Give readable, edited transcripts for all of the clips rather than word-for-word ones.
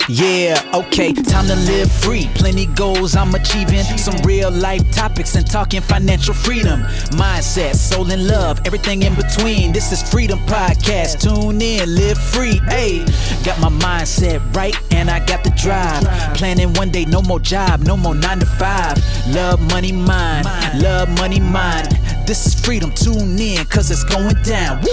Yeah, okay, time to live free. Plenty goals I'm achieving. Some real life topics and talking financial freedom. Mindset, soul and love, everything in between. This is Freedom Podcast. Tune in, live free. Hey, got my mindset right and I got the drive. Planning one day, no more job, no more 9 to 5. Love, money, mind. Love, money, mind. This is freedom. Tune in, cause it's going down. Woo!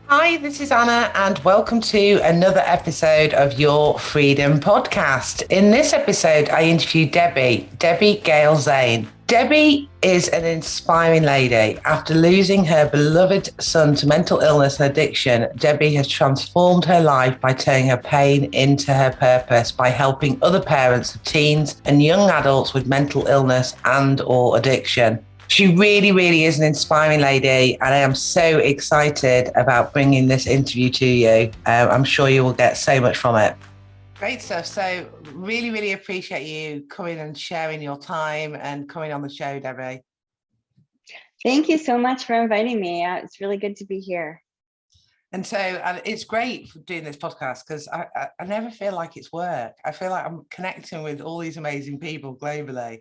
Hi, this is Anna, and welcome to another episode of Your Freedom Podcast. In this episode, I interviewed Debbie Gail Zane. Debbie is an inspiring lady. After losing her beloved son to mental illness and addiction, Debbie has transformed her life by turning her pain into her purpose by helping other parents of teens and young adults with mental illness and or addiction. She really is an inspiring lady, and I am so excited about bringing this interview to you. I'm sure you will get so much from it. Great stuff. So really appreciate you coming and sharing your time and coming on the show, Debbie. Thank you so much for inviting me. It's really good to be here. And so it's great for doing this podcast because I never feel like it's work. I feel like I'm connecting with all these amazing people globally.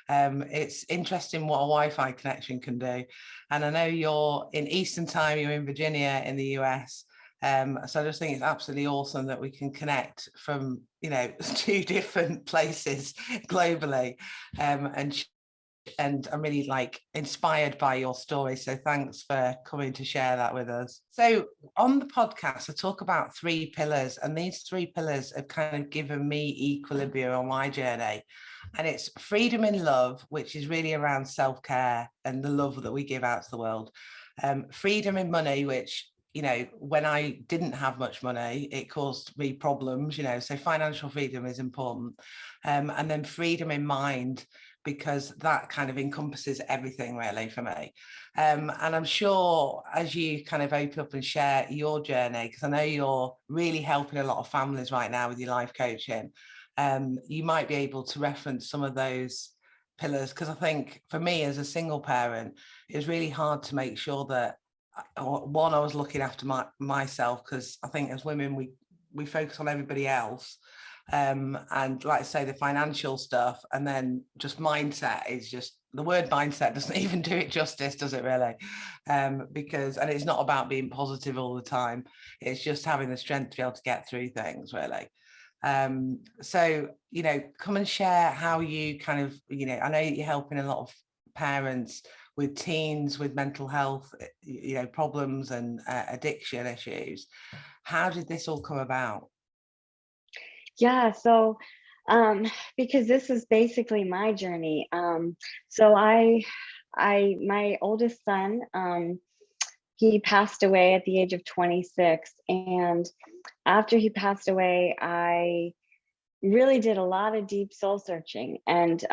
It's interesting what a Wi-Fi connection can do. And I know you're in Eastern time, you're in Virginia in the US. So I just think it's absolutely awesome that we can connect from, 2 different places globally. And I'm really inspired by your story. So thanks for coming to share that with us. So on the podcast, I talk about 3 pillars, and these 3 pillars have kind of given me equilibrium on my journey. And it's freedom in love, which is really around self-care and the love that we give out to the world. Freedom in money, which, when I didn't have much money, it caused me problems, so financial freedom is important. And then freedom in mind, because that kind of encompasses everything really for me. And I'm sure as you kind of open up and share your journey, because I know you're really helping a lot of families right now with your life coaching, you might be able to reference some of those pillars, because I think for me as a single parent, it was really hard to make sure that, one, I was looking after myself, because I think as women, we focus on everybody else. And like I say, the financial stuff, and then just mindset is just, the word mindset doesn't even do it justice, does it really? Because, and it's not about being positive all the time, it's just having the strength to be able to get through things really. So, come and share how you kind of, I know you're helping a lot of parents with teens with mental health, problems and addiction issues. How did this all come about? Yeah, so because this is basically my journey. So my oldest son, he passed away at the age of 26, and after he passed away, I really did a lot of deep soul searching. And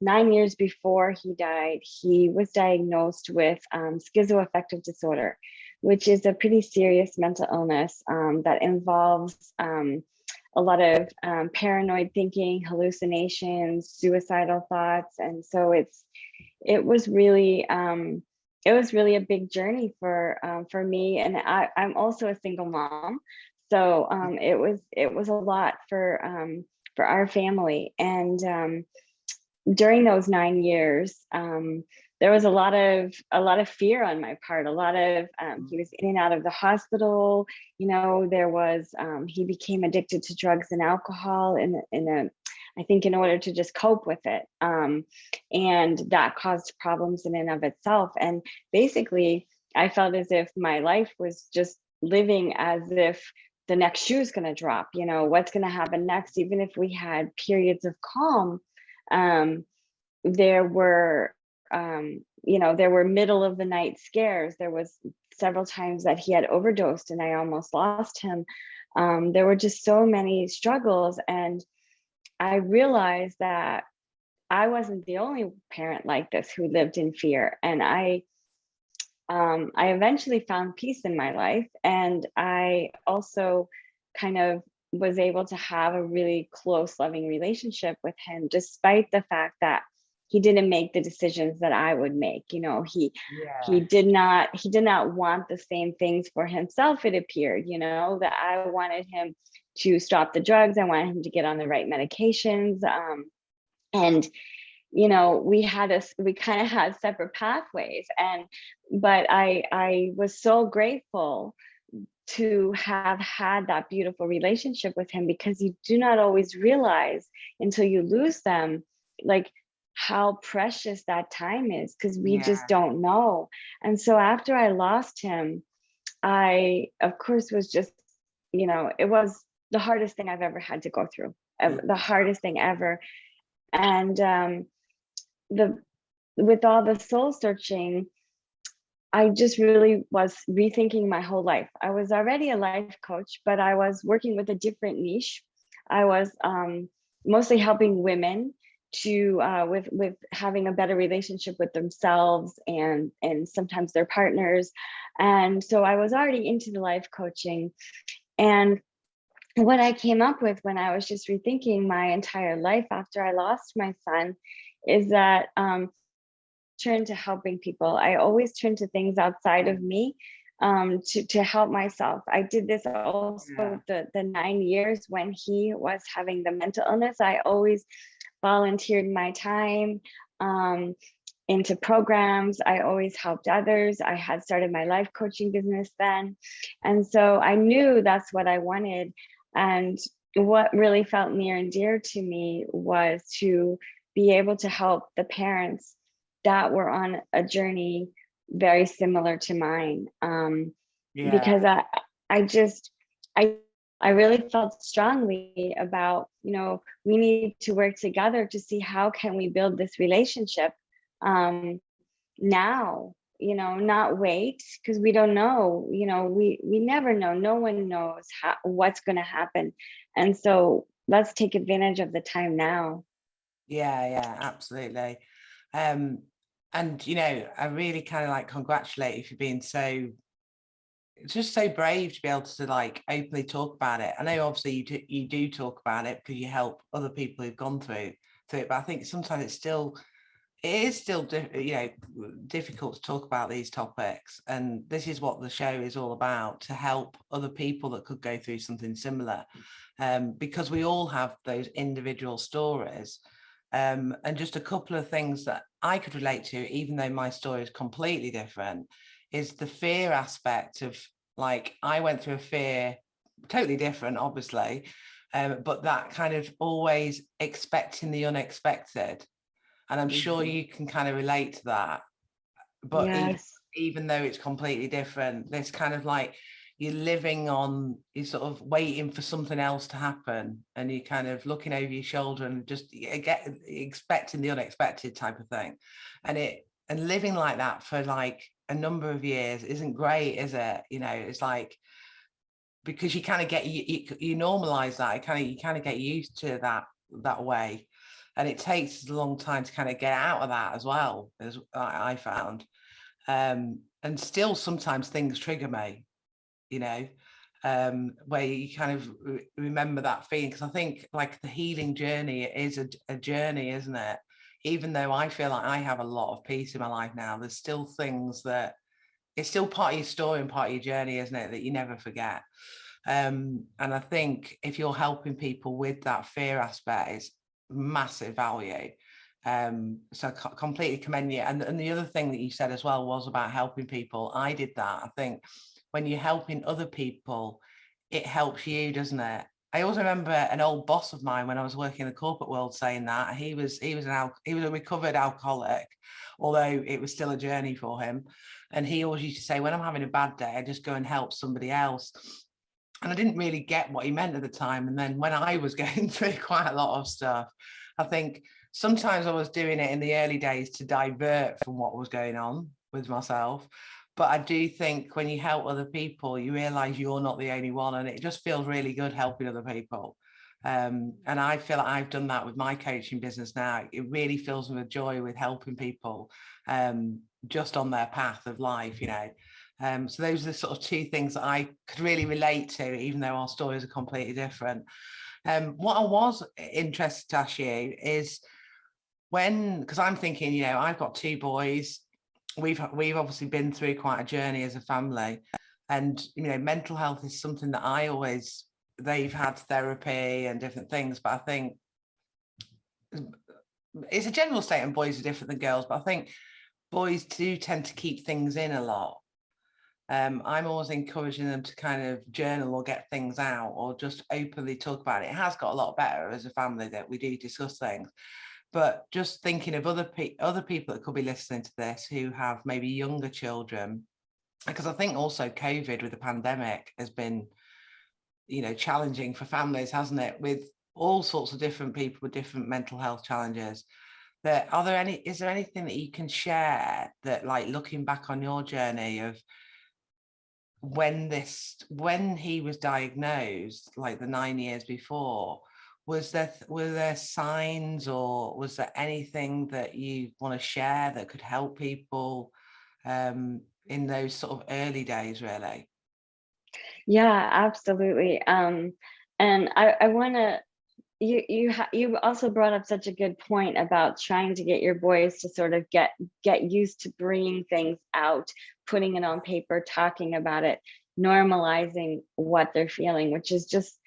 9 years before he died, he was diagnosed with schizoaffective disorder, which is a pretty serious mental illness that involves a lot of paranoid thinking, hallucinations, suicidal thoughts. And so it was really a big journey for me. And I'm also a single mom. So it was a lot for our family. And during those 9 years, there was a lot of fear on my part. A lot of he was in and out of the hospital. There was he became addicted to drugs and alcohol I think in order to just cope with it, and that caused problems in and of itself. And basically, I felt as if my life was just living as if the next shoe is going to drop. What's going to happen next? Even if we had periods of calm, there were middle of the night scares. There was several times that he had overdosed and I almost lost him. There were just so many struggles, and I realized that I wasn't the only parent like this who lived in fear. And I eventually found peace in my life, and I also kind of was able to have a really close, loving relationship with him, despite the fact that he didn't make the decisions that I would make. You know, he Yeah. did not want the same things for himself. It appeared, you know, that I wanted him to stop the drugs. I wanted him to get on the right medications. And you know, we kind of had separate pathways. But I was so grateful to have had that beautiful relationship with him, because you do not always realize until you lose them, like how precious that time is, because we Yeah. just don't know. And so after I lost him, I, of course, was just, you know, it was the hardest thing I've ever had to go through, the hardest thing ever. And the with all the soul searching, I just really was rethinking my whole life. I was already a life coach, but I was working with a different niche. I was mostly helping women to with having a better relationship with themselves and sometimes their partners. And so I was already into the life coaching. And what I came up with when I was just rethinking my entire life after I lost my son is that turn to helping people. I always turn to things outside of me to help myself. I did this also the 9 years when he was having the mental illness. I always volunteered my time into programs. I always helped others. I had started my life coaching business then. And so I knew that's what I wanted. And what really felt near and dear to me was to be able to help the parents that were on a journey very similar to mine. Because I really felt strongly about, you know, we need to work together to see how can we build this relationship now, you know, not wait, because we don't know, you know, we never know. No one knows what's going to happen. And so let's take advantage of the time now. Yeah, absolutely. And you know, I really kind of like congratulate you for being so, it's just so brave to be able to like openly talk about it. I know obviously you do talk about it because you help other people who've gone through it, but I think sometimes it is still you know, difficult to talk about these topics. And this is what the show is all about, to help other people that could go through something similar, because we all have those individual stories. And just a couple of things that I could relate to, even though my story is completely different, is the fear aspect of, like, I went through a fear totally different, obviously, but that kind of always expecting the unexpected. And I'm sure you can kind of relate to that. But Yes. even though it's completely different, there's kind of like, you're living on, you're sort of waiting for something else to happen, and you're kind of looking over your shoulder and just expecting the unexpected type of thing. And living like that for like a number of years isn't great, is it? You know, it's like, because you kind of get, you normalize that, you kind of get used to that way. And it takes a long time to kind of get out of that as well, as I found. And still sometimes things trigger me, you know, where you kind of remember that feeling. Because I think like the healing journey is a journey, isn't it? Even though I feel like I have a lot of peace in my life now, there's still things that, it's still part of your story and part of your journey, isn't it, that you never forget. And I think if you're helping people with that fear aspect, it's massive value. So completely commend you. And the other thing that you said as well was about helping people. I did that. I think when you're helping other people, it helps you, doesn't it? I also remember an old boss of mine when I was working in the corporate world saying that he was a recovered alcoholic, although it was still a journey for him. And he always used to say, when I'm having a bad day, I just go and help somebody else. And I didn't really get what he meant at the time. And then when I was going through quite a lot of stuff, I think sometimes I was doing it in the early days to divert from what was going on with myself. But I do think when you help other people, you realize you're not the only one, and it just feels really good helping other people. And I feel like I've done that with my coaching business now. It really fills me with joy with helping people just on their path of life, you know. So those are the sort of two things that I could really relate to, even though our stories are completely different. What I was interested to ask you is, because I'm thinking, you know, I've got 2 boys. We've obviously been through quite a journey as a family, and you know, mental health is something that they've had therapy and different things, but I think it's a general statement, boys are different than girls, but I think boys do tend to keep things in a lot. I'm always encouraging them to kind of journal or get things out or just openly talk about it. It has got a lot better as a family that we do discuss things. But just thinking of other people that could be listening to this who have maybe younger children, because I think also COVID with the pandemic has been, you know, challenging for families, hasn't it? With all sorts of different people with different mental health challenges. Is there anything that you can share that, like, looking back on your journey of when he was diagnosed, like the 9 years before, were there signs, or was there anything that you want to share that could help people in those sort of early days, really? Yeah, absolutely. And I want to, you also brought up such a good point about trying to get your boys to sort of get used to bringing things out, putting it on paper, talking about it, normalizing what they're feeling, which is just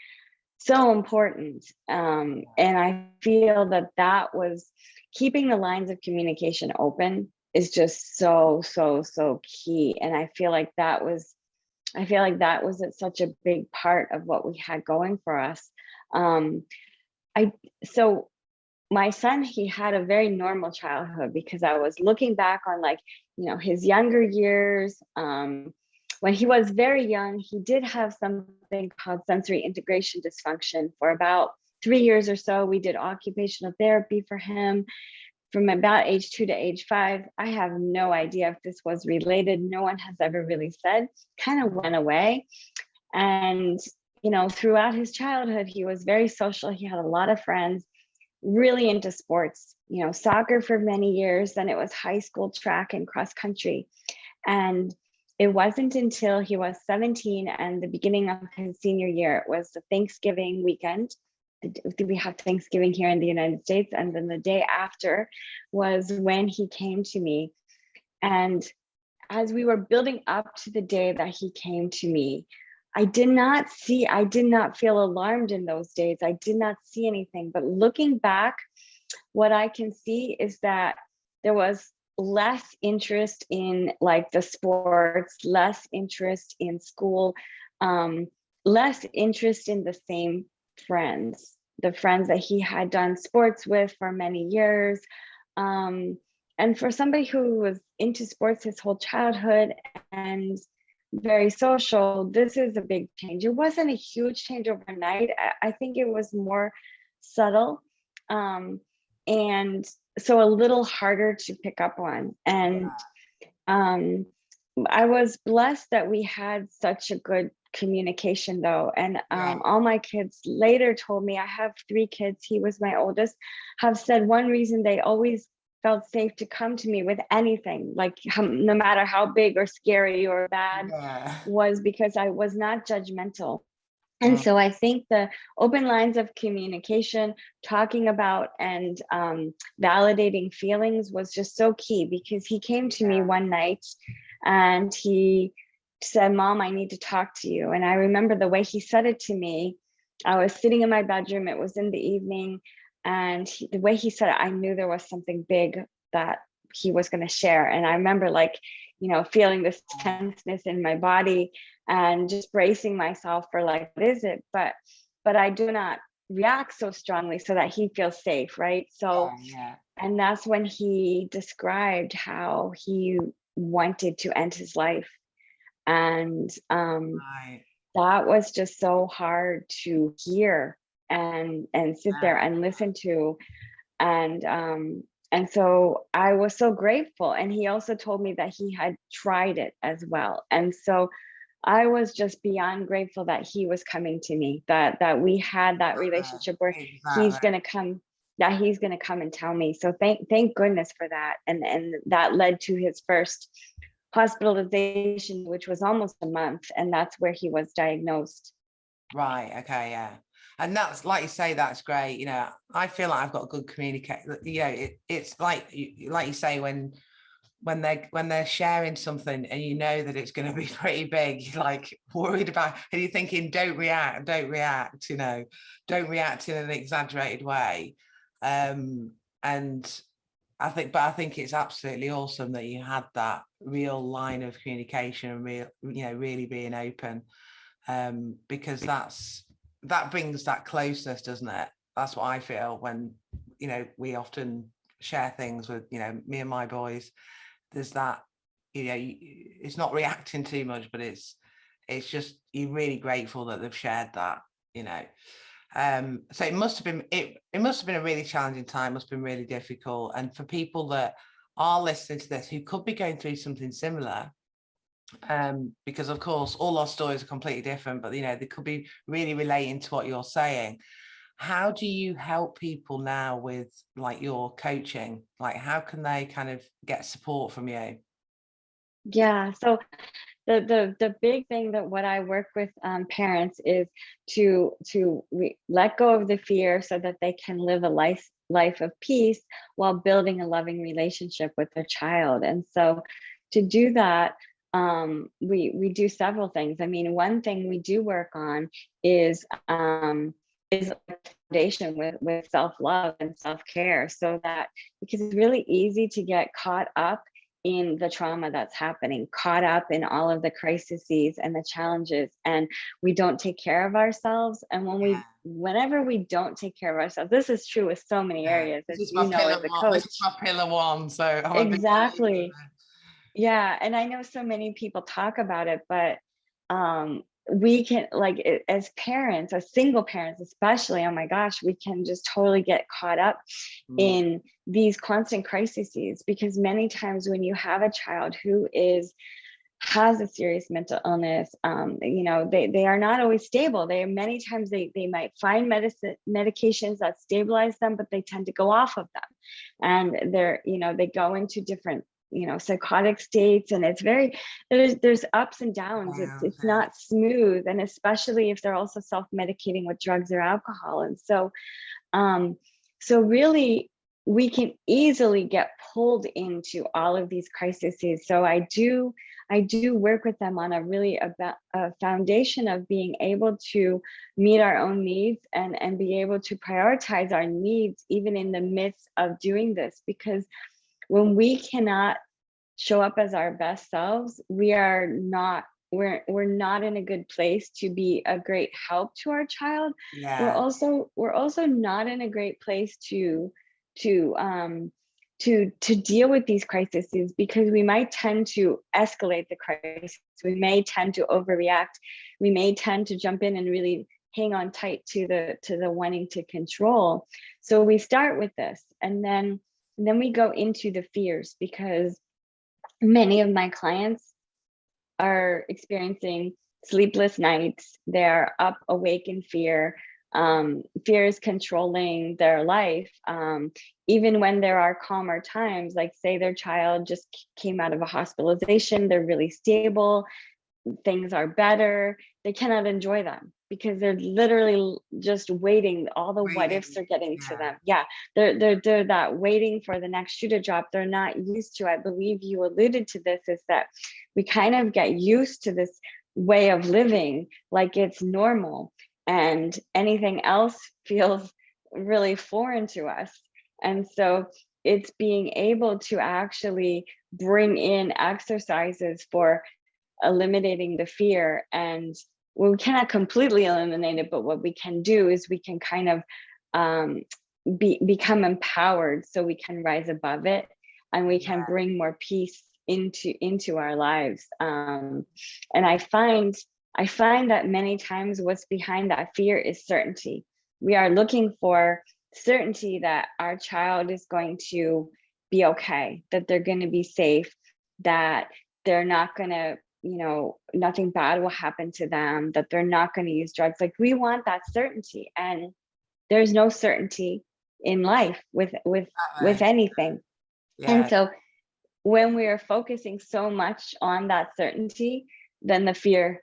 so important. And I feel that was keeping the lines of communication open is just so key. And I feel like that was such a big part of what we had going for us. So my son, he had a very normal childhood, because I was looking back on, like, you know, his younger years. When he was very young, he did have something called sensory integration dysfunction for about 3 years or so. We did occupational therapy for him from about age 2 to age 5. I have no idea if this was related. No one has ever really said. Kind of went away. And, you know, throughout his childhood, he was very social. He had a lot of friends, really into sports, you know, soccer for many years. Then it was high school track and cross country. And it wasn't until he was 17 and the beginning of his senior year, it was the Thanksgiving weekend. We have Thanksgiving here in the United States. And then the day after was when he came to me. And as we were building up to the day that he came to me, I did not feel alarmed in those days. I did not see anything. But looking back, what I can see is that there was less interest in, like, the sports, less interest in school, less interest in the same friends, the friends that he had done sports with for many years. And for somebody who was into sports his whole childhood and very social, this is a big change. It wasn't a huge change overnight. I think it was more subtle, and so a little harder to pick up on. And I was blessed that we had such a good communication, though. And all my kids later told me, I have 3 kids, he was my oldest, have said one reason they always felt safe to come to me with anything, like no matter how big or scary or bad, was because I was not judgmental. And so I think the open lines of communication, talking about and validating feelings was just so key, because he came to me one night and he said, "Mom, I need to talk to you." And I remember the way he said it to me. I was sitting in my bedroom, it was in the evening, and the way he said it, I knew there was something big that he was going to share. And I remember, like, you know, feeling this tenseness in my body and just bracing myself for, like, what is it? But I do not react so strongly so that he feels safe, right? So, and that's when he described how he wanted to end his life. And that was just so hard to hear and sit there and listen to. And so I was so grateful. And he also told me that he had tried it as well. And so I was just beyond grateful that he was coming to me, that we had that relationship where he's going to come, and tell me. So thank goodness for that. And that led to his first hospitalization, which was almost a month. And that's where he was diagnosed. Right. Okay. Yeah. And that's, like you say, that's great. You know, I feel like I've got good communication. You know, it's like you say, when they're sharing something and you know that it's going to be pretty big, you're like worried about, and you're thinking, don't react, you know, don't react in an exaggerated way. And I think it's absolutely awesome that you had that real line of communication and really being open, because that brings that closeness, doesn't it? That's what I feel when, you know, we often share things with, you know, me and my boys. There's that, you know, it's not reacting too much, but it's just, you're really grateful that they've shared that, you know. So it must have been a really challenging time, must have been really difficult. And for people that are listening to this who could be going through something similar, because of course all our stories are completely different, but you know, they could be really relating to what you're saying. How do you help people now with like your coaching? Like, how can they kind of get support from you? Yeah, so the big thing that what I work with parents is to let go of the fear so that they can live a life of peace while building a loving relationship with their child. And so to do that, we do several things. I mean, one thing we do work on is foundation with self-love and self-care, so that, because it's really easy to get caught up in the trauma that's happening, caught up in all of the crises and the challenges, and we don't take care of ourselves. And whenever we don't take care of ourselves, this is true with so many areas, as you know, as a coach. This is my pillar one, so I'm exactly. Yeah, and I know so many people talk about it, but we can, like, as parents, as single parents especially, oh my gosh, we can just totally get caught up in these constant crises, because many times when you have a child who has a serious mental illness, you know, they are not always stable. Many times they might find medications that stabilize them, but they tend to go off of them, and they go into different, you know, psychotic states, and it's there's ups and downs. It's not smooth, and especially if they're also self-medicating with drugs or alcohol. And so really we can easily get pulled into all of these crises. So I do work with them on a foundation of being able to meet our own needs and be able to prioritize our needs even in the midst of doing this, because when we cannot show up as our best selves, we're not in a good place to be a great help to our child. Yeah. We're also not in a great place to deal with these crises, because we might tend to escalate the crisis. We may tend to overreact. We may tend to jump in and really hang on tight to the wanting to control. So we start with this, and then we go into the fears, because many of my clients are experiencing sleepless nights. They're up awake in fear. Fear is controlling their life. Even when there are calmer times, like say their child just came out of a hospitalization, they're really stable, things are better, they cannot enjoy them because they're literally just waiting. All the what ifs are getting to them. Yeah, they're that waiting for the next shoe to drop. They're not used to, I believe you alluded to this, is that we kind of get used to this way of living like it's normal, and anything else feels really foreign to us. And so it's being able to actually bring in exercises for eliminating the fear. And we cannot completely eliminate it, but what we can do is we can kind of become empowered, so we can rise above it, and we can bring more peace into our lives. And I find that many times what's behind that fear is certainty. We are looking for certainty that our child is going to be okay, that they're going to be safe, that they're not going to, nothing bad will happen to them, that they're not going to use drugs. Like, we want that certainty, and there's no certainty in life with anything. Yeah. And so when we are focusing so much on that certainty, then the fear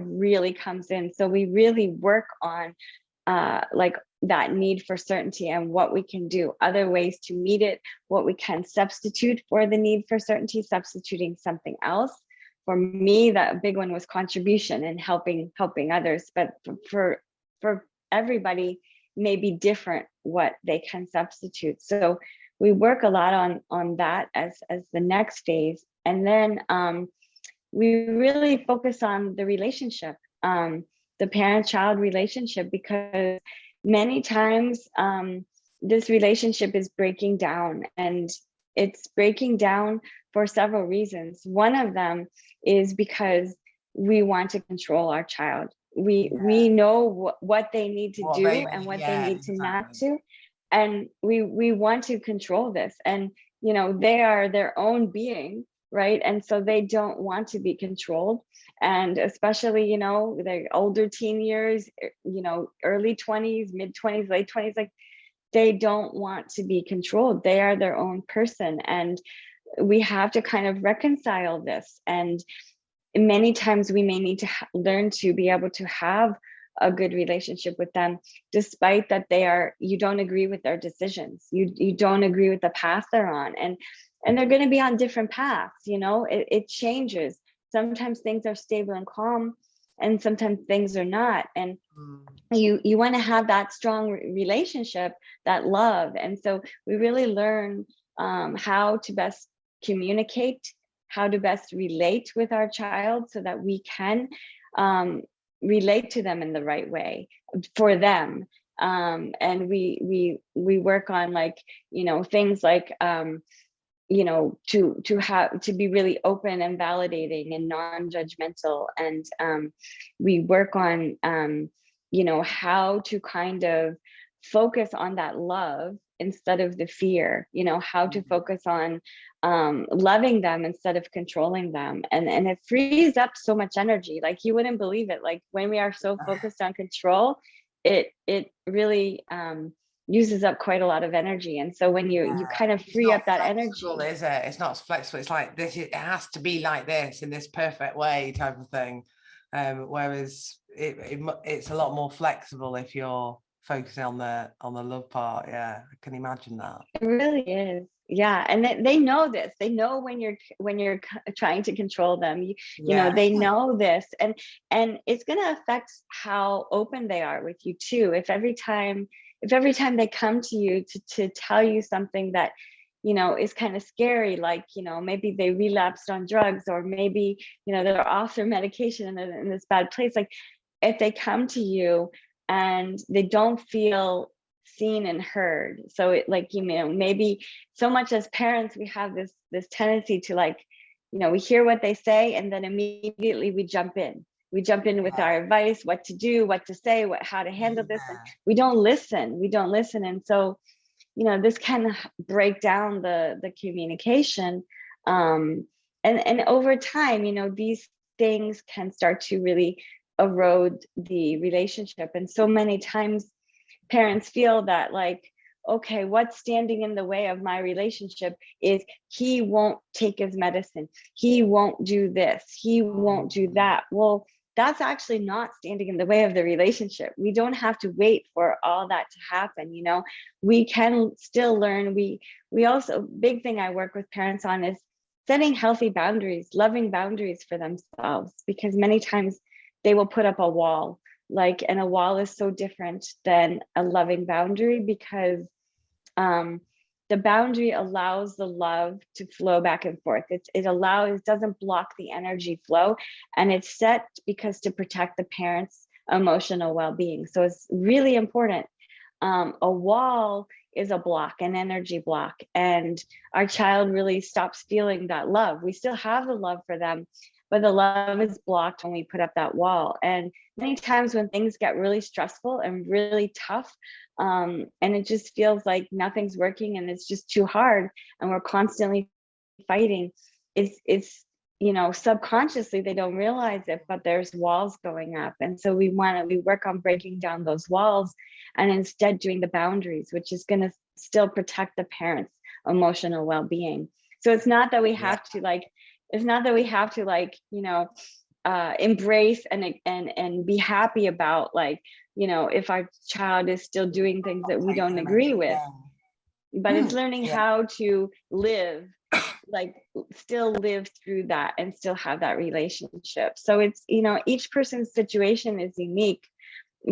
really comes in. So we really work on like that need for certainty and what we can do, other ways to meet it, what we can substitute for the need for certainty, substituting something else. For me, that big one was contribution and helping others. But for everybody, may be different what they can substitute. So we work a lot on that as the next phase, and then we really focus on the relationship, the parent-child relationship, because many times this relationship is breaking down, and it's breaking down for several reasons. One of them is because we want to control our child. We know what they need to do and what they need to not do, and we want to control this. And they are their own being, right? And so they don't want to be controlled. And especially the older teen years, early 20s, mid 20s, late 20s, like they don't want to be controlled. They are their own person, and we have to kind of reconcile this. And many times we may need to learn to be able to have a good relationship with them, despite that you don't agree with their decisions. You don't agree with the path they're on, and they're going to be on different paths. It changes. Sometimes things are stable and calm, and sometimes things are not. And you want to have that strong relationship, that love. And so we really learn how to best communicate, how to best relate with our child, so that we can relate to them in the right way for them. And we work on things like to be really open and validating and non-judgmental. And we work on how to kind of focus on that love instead of the fear, how to focus on loving them instead of controlling them. And it frees up so much energy. Like, you wouldn't believe it. Like, when we are so focused on control, it really uses up quite a lot of energy. And so when you kind of free up that energy, is it? It's not flexible. It's like this. It has to be like this in this perfect way, type of thing. Whereas it's a lot more flexible if you're focusing on the love part. Yeah, I can imagine that. It really is. Yeah, and they know this. They know when you're trying to control them. You know, they know this, and it's going to affect how open they are with you too. If every time they come to you to tell you something that is kind of scary, like maybe they relapsed on drugs, or maybe they're off their medication and they're in this bad place. Like, if they come to you and they don't feel seen and heard, so it maybe so much as parents we have this tendency to we hear what they say, and then immediately we jump in with our advice, what to do, what to say, how to handle this, and we don't listen. And so this can break down the communication, and over time these things can start to really erode the relationship. And so many times parents feel that okay, what's standing in the way of my relationship is he won't take his medicine, he won't do this, he won't do that. Well, that's actually not standing in the way of the relationship. We don't have to wait for all that to happen. We can still learn. We also, big thing I work with parents on is setting healthy boundaries, loving boundaries for themselves, because many times they will put up a wall, and a wall is so different than a loving boundary, because the boundary allows the love to flow back and forth. It doesn't block the energy flow, and it's set because to protect the parent's emotional well-being. So it's really important. A wall is a block, an energy block, and our child really stops feeling that love. We still have the love for them, but the love is blocked when we put up that wall. And many times when things get really stressful and really tough, and it just feels like nothing's working and it's just too hard, and we're constantly fighting, it's subconsciously they don't realize it, but there's walls going up. And so we work on breaking down those walls, and instead doing the boundaries, which is going to still protect the parent's emotional well-being. So it's not that we have to embrace and be happy about, like, you know, if our child is still doing things that we don't agree with, but it's learning how to live, like still live through that and still have that relationship. So it's, you know, each person's situation is unique,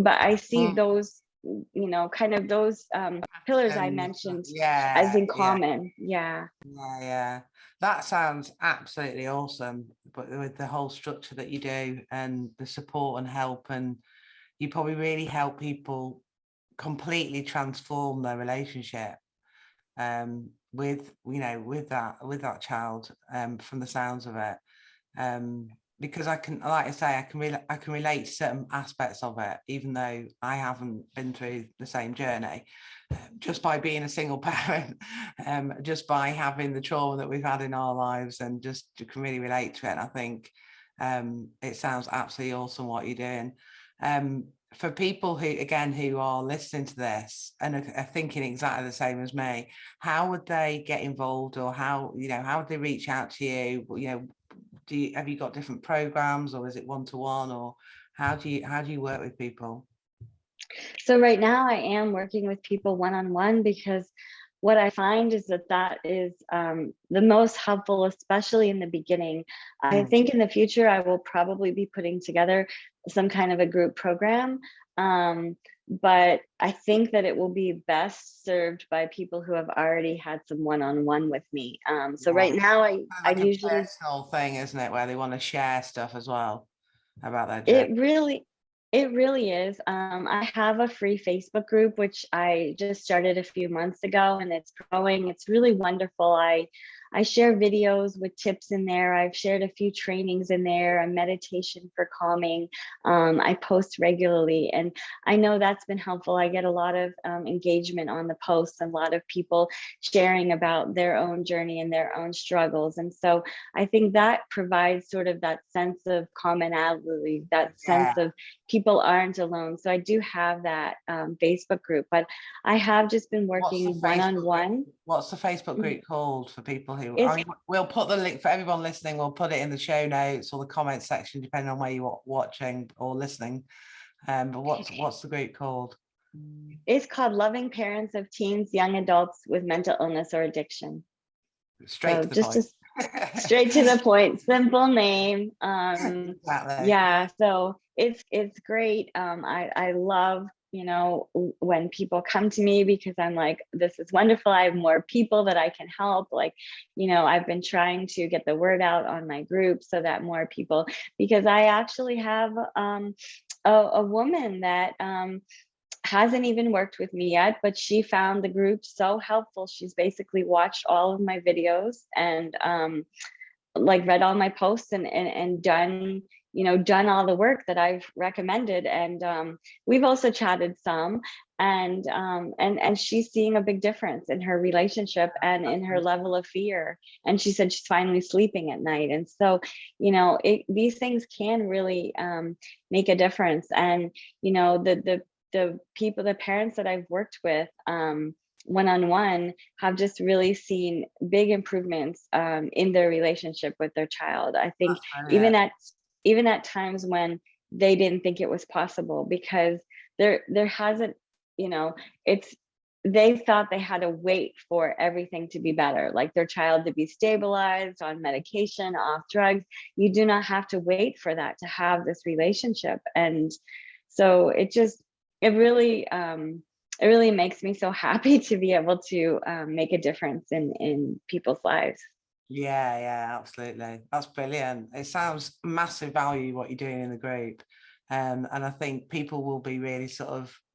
but I see those, you know, kind of those pillars I mentioned as in common. Yeah, that sounds absolutely awesome. But with the whole structure that you do and the support and help, and you probably really help people completely transform their relationship with, you know, with that child, from the sounds of it. Because I can, like I say, I can relate to certain aspects of it, even though I haven't been through the same journey. Just by being a single parent, just by having the trauma that we've had in our lives, and just you can really relate to it. And I think it sounds absolutely awesome what you're doing. For people who are listening to this and are thinking exactly the same as me, how would they get involved, or how would they reach out to you? You know, have you got different programs, or is it one-to-one, or how do you work with people? So right now I am working with people one-on-one, because what I find is that is the most helpful, especially in the beginning. I think in the future, I will probably be putting together some kind of a group program. But I think that it will be best served by people who have already had some one-on-one with me. So right now, I usually, personal thing, isn't it, where they want to share stuff as well about their it journey. really is. I have a free Facebook group, which I just started a few months ago, and it's growing. It's really wonderful. I share videos with tips in there. I've shared a few trainings in there, a meditation for calming. I post regularly, and I know that's been helpful. I get a lot of engagement on the posts, and a lot of people sharing about their own journey and their own struggles. And so I think that provides sort of that sense of commonality, that sense of people aren't alone. So I do have that Facebook group, but I have just been working one-on-one. What's the Facebook group called for people who? It's, We'll put the link for everyone listening. We'll put it in the show notes or the comment section, depending on where you're watching or listening. But what's the group called? it's called Loving Parents of Teens, Young Adults with Mental Illness or Addiction. Straight to the point. Straight to the point, simple name. Exactly. Yeah, so it's great. I love, you know, when people come to me, because I'm like, this is wonderful. I have more people that I can help. Like, you know, I've been trying to get the word out on my group so that more people, because I actually have a woman that hasn't even worked with me yet, but she found the group so helpful. She's basically watched all of my videos and like read all my posts and done, you know, done all the work that I've recommended. And we've also chatted some, and she's seeing a big difference in her relationship and in her level of fear. And she said she's finally sleeping at night. And so, you know, these things can really make a difference. And, you know, the people, the parents that I've worked with one-on-one have just really seen big improvements in their relationship with their child. I think even at times when they didn't think it was possible, because there hasn't, you know, they thought they had to wait for everything to be better, like their child to be stabilized on medication, off drugs. You do not have to wait for that to have this relationship. And so it really makes me so happy to be able to make a difference in people's lives. Yeah, absolutely. That's brilliant. It sounds massive value what you're doing in the group. And I think people will be really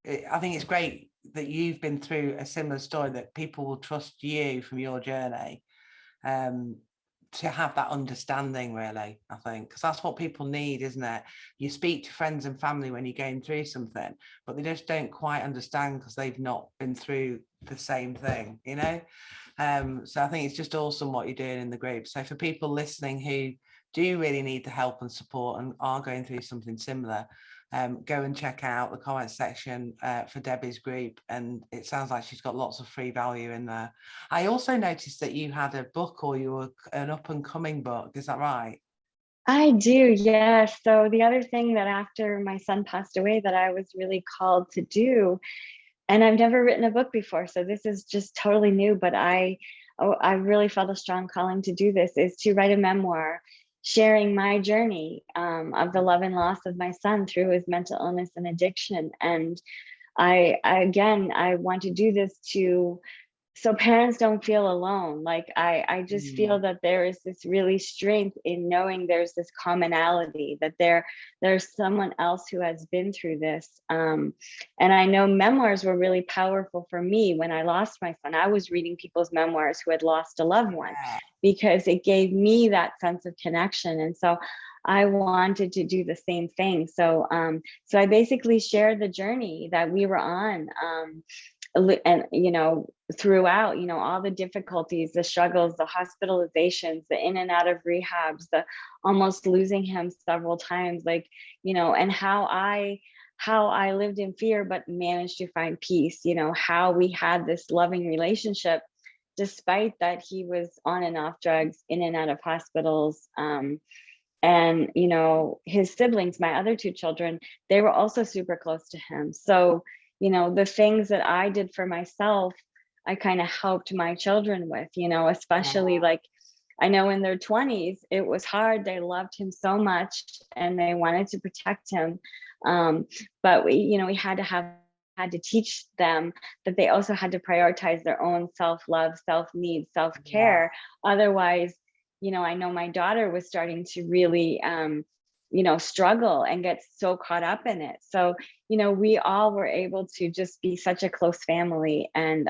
I think it's great that you've been through a similar story, that people will trust you from your journey. To have that understanding, really, I think, because that's what people need, isn't it? You speak to friends and family when you're going through something, but they just don't quite understand because they've not been through the same thing, you know? So I think it's just awesome what you're doing in the group. So for people listening who do really need the help and support and are going through something similar, go and check out the comment section for Debbie's group, and it sounds like she's got lots of free value in there. I also noticed that you had a book, or you were an up and coming book. Is that right? I do, yes. So the other thing that after my son passed away that I was really called to do, and I've never written a book before, so this is just totally new, but I really felt a strong calling to do this, is to write a memoir sharing my journey of the love and loss of my son through his mental illness and addiction. And I want to do this to so parents don't feel alone. Like I just feel Mm. that there is this really strength in knowing there's this commonality, that there's someone else who has been through this. And I know memoirs were really powerful for me when I lost my son. I was reading people's memoirs who had lost a loved one because it gave me that sense of connection. And so I wanted to do the same thing. So I basically shared the journey that we were on. And throughout, all the difficulties, the struggles, the hospitalizations, the in and out of rehabs, the almost losing him several times, and how I lived in fear but managed to find peace, how we had this loving relationship despite that he was on and off drugs, in and out of hospitals. And his siblings, my other two children, they were also super close to him. So the things that I did for myself, I kind of helped my children with, especially like I know in their 20s it was hard. They loved him so much and they wanted to protect him, but we had to teach them that they also had to prioritize their own self-love, self-need, self-care. Otherwise, I know my daughter was starting to really struggle and get so caught up in it. So we all were able to just be such a close family. And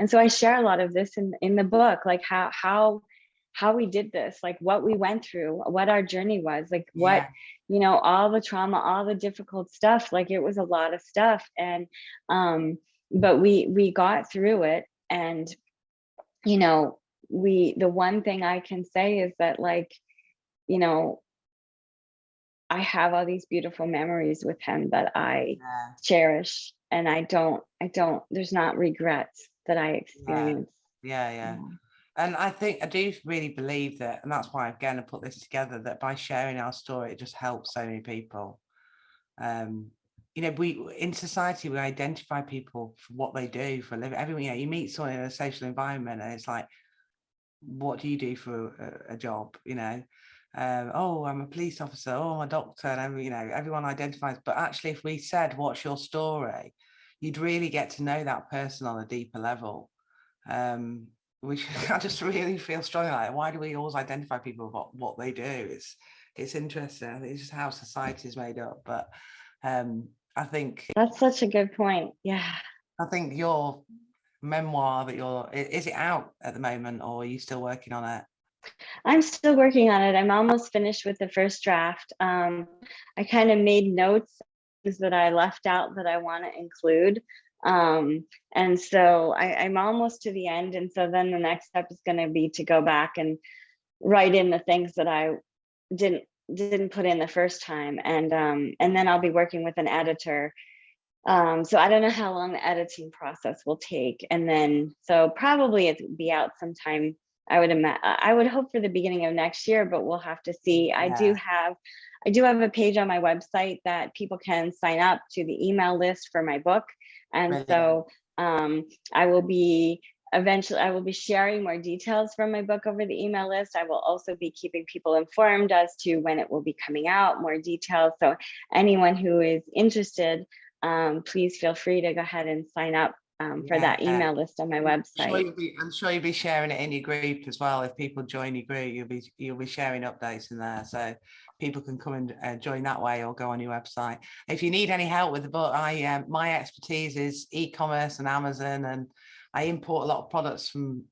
so I share a lot of this in the book, like how we did this, like what we went through, what our journey was, like what all the trauma, all the difficult stuff. Like it was a lot of stuff. And but we got through it. And the one thing I can say is that, like, I have all these beautiful memories with him that I cherish, and I don't, there's not regrets that I experience. Yeah. And I think I do really believe that, and that's why again I put this together, that by sharing our story, it just helps so many people. We in society, we identify people for what they do for a living. Everyone, you meet someone in a social environment and it's like, what do you do for a job? Oh, I'm a police officer. Oh, I'm a doctor. And everyone identifies. But actually, if we said, what's your story? You'd really get to know that person on a deeper level. Which I just really feel strongly like, why do we always identify people about what they do? It's interesting. I think it's just how society is made up. But I think that's such a good point. Yeah. I think your memoir is it out at the moment, or are you still working on it? I'm still working on it. I'm almost finished with the first draft. I kind of made notes that I left out that I want to include. And so I'm almost to the end. And so then the next step is going to be to go back and write in the things that I didn't put in the first time. And then I'll be working with an editor. So I don't know how long the editing process will take. And then, so probably it'll be out sometime. I would hope for the beginning of next year, but we'll have to see. I do have a page on my website that people can sign up to the email list for my book. And so I will be sharing more details from my book over the email list. I will also be keeping people informed as to when it will be coming out, more details. So anyone who is interested, please feel free to go ahead and sign up for that email list on my website. I'm sure you'll be sharing it in your group as well. If people join your group, you'll be sharing updates in there, so people can come and join that way, or go on your website. If you need any help with the book, my expertise is e-commerce and Amazon, and I import a lot of products from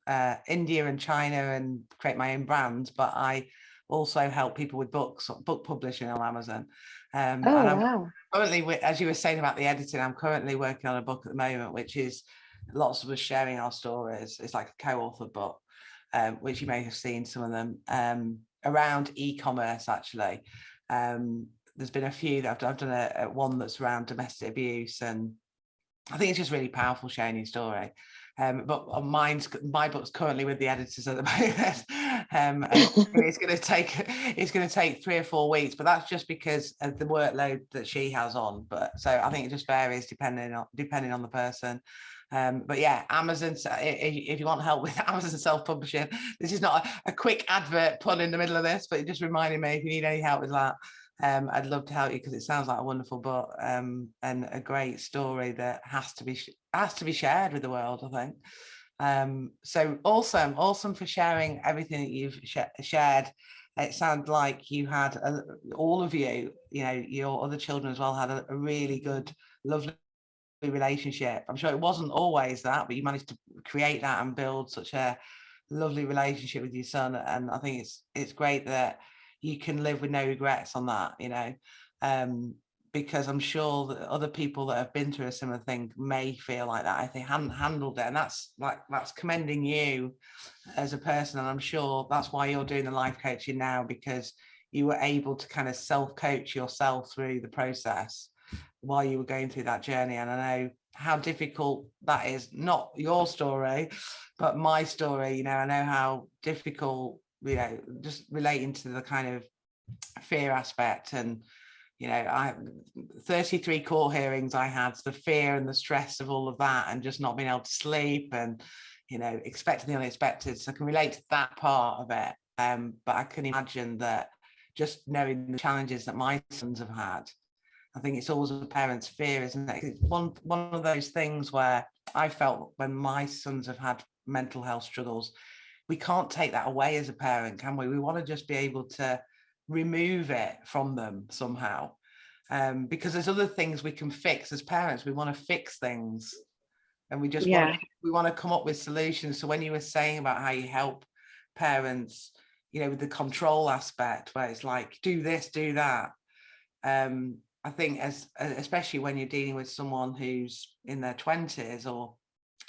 India and China and create my own brands. But I also help people with book publishing on Amazon. Wow. Currently, as you were saying about the editing, I'm currently working on a book at the moment, which is lots of us sharing our stories. It's like a co-authored book, which you may have seen some of them, around e-commerce, actually. There's been a few that I've done one that's around domestic abuse, and I think it's just really powerful sharing your story. But my book's currently with the editors at the moment. And it's going to take 3 or 4 weeks, but that's just because of the workload that she has on. But so I think it just varies depending on the person. But yeah, Amazon, if you want help with Amazon self-publishing, this is not a quick advert pun in the middle of this, but it just reminded me, if you need any help with that, I'd love to help you, because it sounds like a wonderful book, and a great story that has to be shared with the world, I think. So awesome for sharing everything that you've shared. It sounds like you had all of you, your other children as well, had a really good, lovely relationship. I'm sure it wasn't always that, but you managed to create that and build such a lovely relationship with your son. And I think it's great that you can live with no regrets on that, because I'm sure that other people that have been through a similar thing may feel like that if they hadn't handled it. And that's commending you as a person. And I'm sure that's why you're doing the life coaching now, because you were able to kind of self-coach yourself through the process while you were going through that journey. And I know how difficult that is, not your story, but my story. I know how difficult, just relating to the kind of fear aspect. And I 33 court hearings I had, the fear and the stress of all of that, and just not being able to sleep, and expecting the unexpected. So I can relate to that part of it. But I can imagine that, just knowing the challenges that my sons have had, I think it's always a parent's fear, isn't it? It's one of those things where I felt, when my sons have had mental health struggles, we can't take that away as a parent, can we? We want to just be able to remove it from them somehow, because there's other things we can fix as parents. We want to fix things, and we just want to come up with solutions. So when you were saying about how you help parents, with the control aspect, where it's like, do this, do that. I think especially when you're dealing with someone who's in their 20s or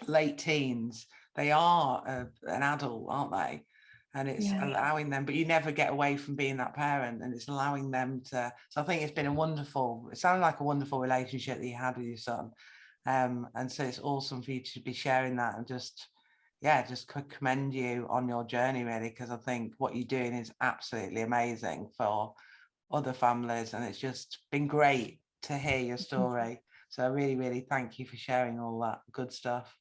late teens, they are an adult, aren't they? And it's allowing them, but you never get away from being that parent, and it's allowing them to. So I think it's been it sounded like a wonderful relationship that you had with your son. And so it's awesome for you to be sharing that, and just commend you on your journey, really, because I think what you're doing is absolutely amazing for other families, and it's just been great to hear your story. So I really, really thank you for sharing all that good stuff.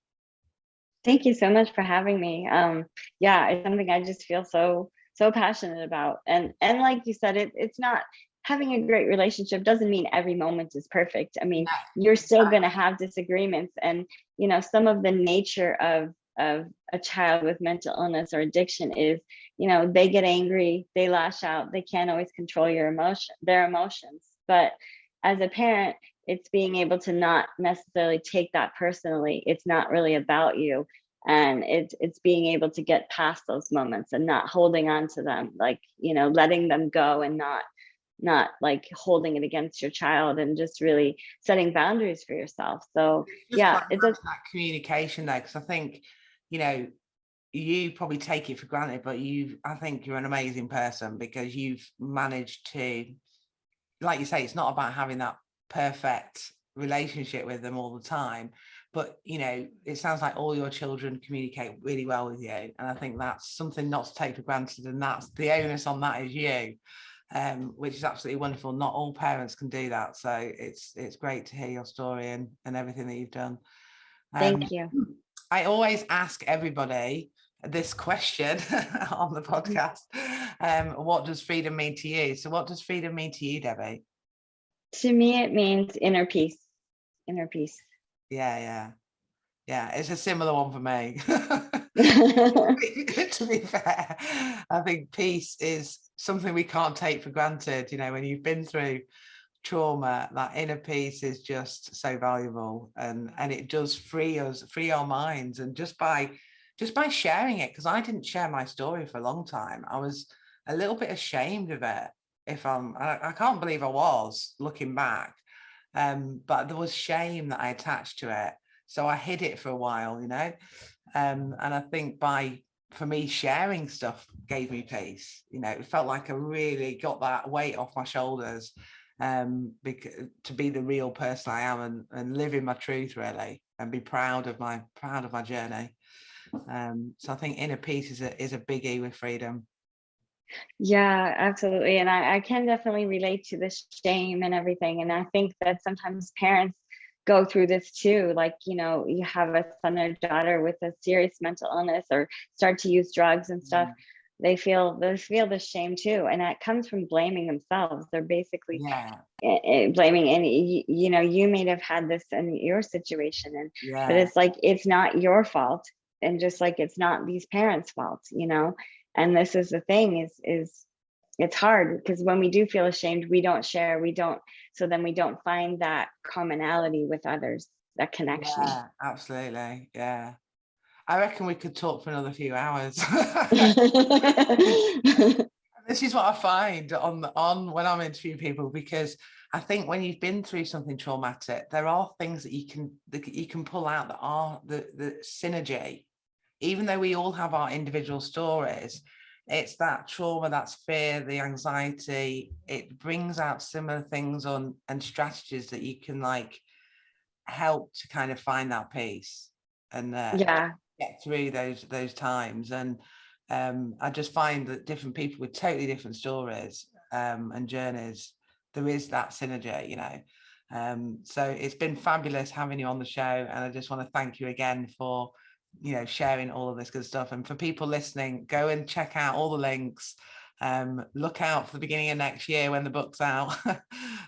Thank you so much for having me. It's something I just feel so passionate about. And like you said, it's not, having a great relationship doesn't mean every moment is perfect. I mean, you're still going to have disagreements, and some of the nature of a child with mental illness or addiction is, they get angry, they lash out, they can't always control their emotions. But as a parent, it's being able to not necessarily take that personally. It's not really about you. And it's being able to get past those moments and not holding on to them, like, letting them go, and not like holding it against your child, and just really setting boundaries for yourself. So it's that communication there, because I think, you probably take it for granted, but I think you're an amazing person, because you've managed to, like you say, it's not about having that perfect relationship with them all the time, but it sounds like all your children communicate really well with you, and I think that's something not to take for granted, and that's the onus on that is you, which is absolutely wonderful. Not all parents can do that, so it's great to hear your story and everything that you've done. Thank you. I always ask everybody this question on the podcast. What does freedom mean to you? So what does freedom mean to you, Debbie? To me, it means inner peace. Inner peace. Yeah. It's a similar one for me. To be fair, I think peace is something we can't take for granted. When you've been through trauma, that inner peace is just so valuable, and it does free our minds. And just by sharing it, because I didn't share my story for a long time, I was a little bit ashamed of it. I can't believe I was, looking back, but there was shame that I attached to it, so I hid it for a while, and I think for me, sharing stuff gave me peace. It felt like I really got that weight off my shoulders, to be the real person I am, and live in my truth, really, and be proud of my journey. So I think inner peace is a biggie with freedom. Yeah, absolutely. And I can definitely relate to the shame and everything. And I think that sometimes parents go through this too. Like, you have a son or daughter with a serious mental illness or start to use drugs and stuff. Mm. They feel the shame too. And that comes from blaming themselves. They're basically Yeah, blaming, and you may have had this in your situation, but yeah, it's like it's not your fault, and just like it's not these parents' fault. And this is the thing is it's hard because when we do feel ashamed, we don't share, so then we don't find that commonality with others, that connection. yeah, absolutely. Yeah. I reckon we could talk for another few hours. This is what I find on when I'm interviewing people, because I think when you've been through something traumatic, there are things that you can pull out that are the synergy. Even though we all have our individual stories, it's that trauma, that's fear, the anxiety. It brings out similar things and strategies that you can like help to kind of find that peace and Yeah. get through those times. And I just find that different people with totally different stories and journeys, there is that synergy. So it's been fabulous having you on the show, and I just want to thank you again for sharing all of this good stuff. And for people listening, go and check out all the links. Look out for the beginning of next year when the book's out.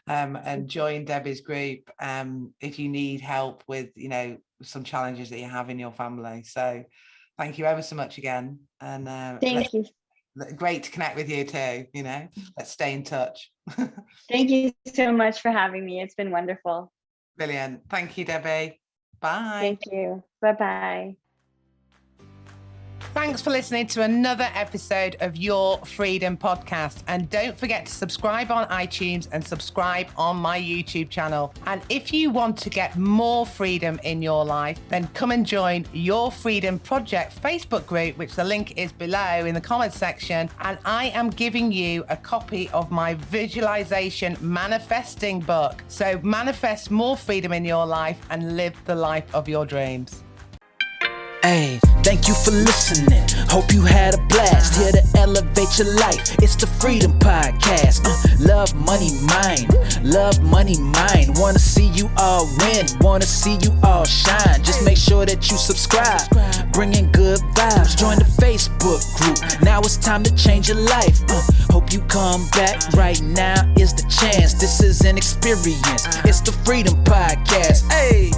And join Debbie's group if you need help with some challenges that you have in your family. So thank you ever so much again, and Thank you. great to connect with you too. Let's stay in touch. Thank you so much for having me. It's been wonderful. Brilliant. Thank you, Debbie. Bye. Thank you. Bye-bye. Thanks for listening to another episode of Your Freedom Podcast. And don't forget to subscribe on iTunes and subscribe on my YouTube channel. And if you want to get more freedom in your life, then come and join Your Freedom Project Facebook group, which the link is below in the comments section. And I am giving you a copy of my visualization manifesting book. So manifest more freedom in your life and live the life of your dreams. Hey, thank you for listening. Hope you had a blast. Here to elevate your life. It's the Freedom Podcast. Love, money, mind. Love, money, mind. Wanna see you all win. Wanna see you all shine. Just make sure that you subscribe. Bringing good vibes. Join the Facebook group. Now it's time to change your life. Hope you come back. Right now is the chance. This is an experience. It's the Freedom Podcast. Hey.